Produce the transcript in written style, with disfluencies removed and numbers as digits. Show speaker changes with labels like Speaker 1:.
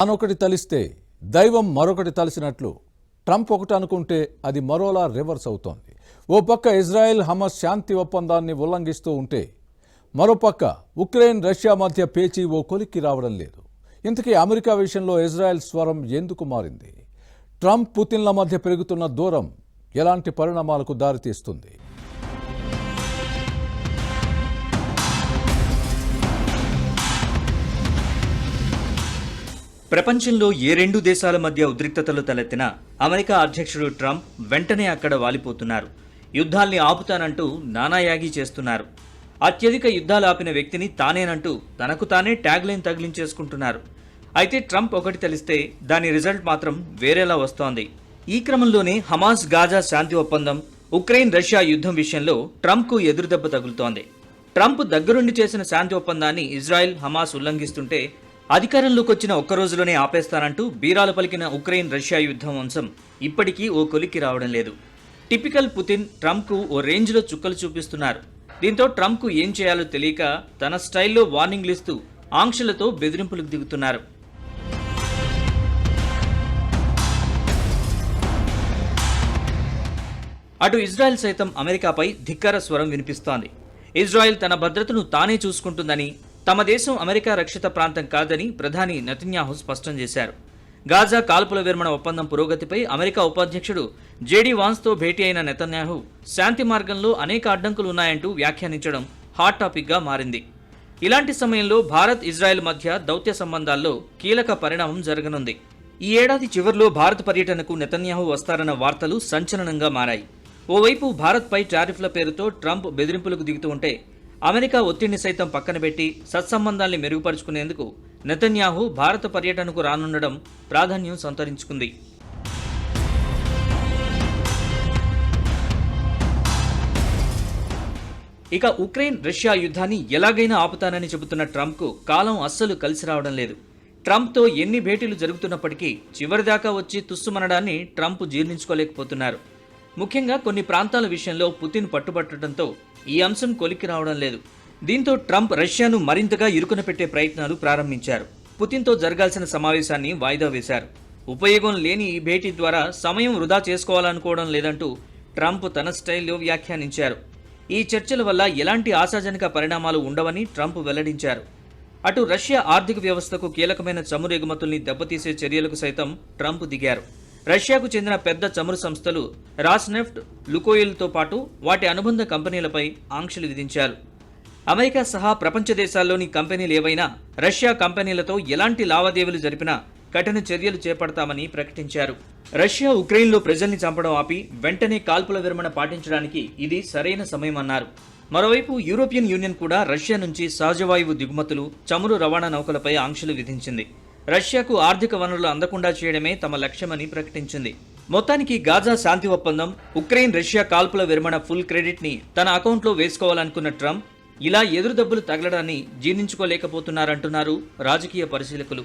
Speaker 1: తానొకటి తలిస్తే దైవం మరొకటి తలిసినట్లు ట్రంప్ ఒకటి అనుకుంటే అది మరోలా రివర్స్ అవుతోంది. ఓ పక్క ఇజ్రాయెల్ హమాస్ శాంతి ఒప్పందాన్ని ఉల్లంఘిస్తూ ఉంటే మరోపక్క ఉక్రెయిన్ రష్యా మధ్య పేచీ ఓ కొలిక్కి రావడం లేదు. ఇంతకీ అమెరికా విషయంలో ఇజ్రాయెల్ స్వరం ఎందుకు మారింది? ట్రంప్ పుతిన్ల మధ్య పెరుగుతున్న దూరం ఎలాంటి పరిణామాలకు దారితీస్తుంది?
Speaker 2: ప్రపంచంలో ఏ రెండు దేశాల మధ్య ఉద్రిక్తతలు తలెత్తినా అమెరికా అధ్యక్షుడు ట్రంప్ వెంటనే అక్కడ వాలిపోతున్నారు. యుద్ధాల్ని ఆపుతానంటూ నానాయాగి చేస్తున్నారు. అత్యధిక యుద్ధాలు ఆపిన వ్యక్తిని తానేనంటూ తనకు తానే ట్యాగ్ లైన్ తగిలించేసుకుంటున్నారు. అయితే ట్రంప్ ఒకటి తెలిస్తే దాని రిజల్ట్ మాత్రం వేరేలా వస్తోంది. ఈ క్రమంలోనే హమాస్ గాజా శాంతి ఒప్పందం, ఉక్రెయిన్ రష్యా యుద్ధం విషయంలో ట్రంప్కు ఎదురుదెబ్బ తగులుతోంది. ట్రంప్ దగ్గరుండి చేసిన శాంతి ఒప్పందాన్ని ఇజ్రాయెల్ హమాస్ ఉల్లంఘిస్తుంటే అధికారంలోకి వచ్చిన ఒక్క రోజులోనే ఆపేస్తానంటూ బీరాలు పలికిన ఉక్రెయిన్ రష్యా యుద్ధం అంశం ఇప్పటికీ ఓ కొలిక్కి రావడం లేదు. టిపికల్ పుతిన్ ట్రంప్కు ఓ రేంజ్లో చుక్కలు చూపిస్తున్నారు. దీంతో ట్రంప్కు ఏం చేయాలో తెలియక తన స్టైల్లో వార్నింగ్లు ఇస్తూ ఆంక్షలతో బెదిరింపులకు దిగుతున్నారు. అటు ఇజ్రాయెల్ సైతం అమెరికాపై ధిక్కార స్వరం వినిపిస్తోంది. ఇజ్రాయెల్ తన భద్రతను తానే చూసుకుంటుందని, తమ దేశం అమెరికా రక్షిత ప్రాంతం కాదని ప్రధాని నెతన్యాహు స్పష్టం చేశారు. గాజా కాల్పుల విరమణ ఒప్పందం పురోగతిపై అమెరికా ఉపాధ్యక్షుడు జేడీ వాన్స్తో భేటీ అయిన నెతన్యాహు శాంతి మార్గంలో అనేక అడ్డంకులు ఉన్నాయంటూ వ్యాఖ్యానించడం హాట్ టాపిక్గా మారింది. ఇలాంటి సమయంలో భారత్ ఇజ్రాయెల్ మధ్య దౌత్య సంబంధాల్లో కీలక పరిణామం జరగనుంది. ఈ ఏడాది చివర్లో భారత్ పర్యటనకు నెతన్యాహు వస్తారన్న వార్తలు సంచలనంగా మారాయి. ఓవైపు భారత్పై టారిఫ్ల పేరుతో ట్రంప్ బెదిరింపులకు దిగుతూ ఉంటే అమెరికా ఒత్తిడిని సైతం పక్కన పెట్టి సత్సంబంధాల్ని మెరుగుపరుచుకునేందుకు నెతన్యాహు భారత పర్యటనకు రానుండడం ప్రాధాన్యం సంతరించుకుంది. ఇక ఉక్రెయిన్ రష్యా యుద్ధాన్ని ఎలాగైనా ఆపుతానని చెబుతున్న ట్రంప్కు కాలం అస్సలు కలిసి రావడం లేదు. ట్రంప్తో ఎన్ని భేటీలు జరుగుతున్నప్పటికీ చివరిదాకా వచ్చి తుస్సుమనడాన్ని ట్రంప్ జీర్ణించుకోలేకపోతున్నారు. ముఖ్యంగా కొన్ని ప్రాంతాల విషయంలో పుతిన్ పట్టుబట్టడంతో ఈ అంశం కొలిక్కి రావడం లేదు. దీంతో ట్రంప్ రష్యాను మరింతగా ఇరుకున పెట్టే ప్రయత్నాలు ప్రారంభించారు. పుతిన్తో జరగాల్సిన సమావేశాన్ని వాయిదా వేశారు. ఉపయోగం లేని ఈ భేటీ ద్వారా సమయం వృధా చేసుకోవాలనుకోవడం లేదంటూ ట్రంప్ తన స్టైల్లో వ్యాఖ్యానించారు. ఈ చర్చల వల్ల ఎలాంటి ఆశాజనక పరిణామాలు ఉండవని ట్రంప్ వెల్లడించారు. అటు రష్యా ఆర్థిక వ్యవస్థకు కీలకమైన చమురు ఎగుమతుల్ని దెబ్బతీసే చర్యలకు సైతం ట్రంప్ దిగారు. రష్యాకు చెందిన పెద్ద చమురు సంస్థలు రాస్నెఫ్ట్, లుకోయిల్తో పాటు వాటి అనుబంధ కంపెనీలపై ఆంక్షలు విధించారు. అమెరికా సహా ప్రపంచ దేశాల్లోని కంపెనీలు ఏవైనా రష్యా కంపెనీలతో ఎలాంటి లావాదేవీలు జరిపినా కఠిన చర్యలు చేపడతామని ప్రకటించారు. రష్యా ఉక్రెయిన్లో ప్రజల్ని చంపడం ఆపి వెంటనే కాల్పుల విరమణ పాటించడానికి ఇది సరైన సమయమన్నారు. మరోవైపు యూరోపియన్ యూనియన్ కూడా రష్యా నుంచి సహజవాయువు దిగుమతులు, చమురు రవాణా నౌకలపై ఆంక్షలు విధించింది. రష్యాకు ఆర్థిక వనరులు అందకుండా చేయడమే తమ లక్ష్యమని ప్రకటించింది. మొత్తానికి గాజా శాంతి ఒప్పందం, ఉక్రెయిన్ రష్యా కాల్పుల విరమణ ఫుల్ క్రెడిట్ ని తన అకౌంట్లో వేసుకోవాలనుకున్న ట్రంప్ ఇలా ఎదురుదెబ్బలు తగలడాన్ని జీర్ణించుకోలేకపోతున్నారంటున్నారు రాజకీయ పరిశీలకులు.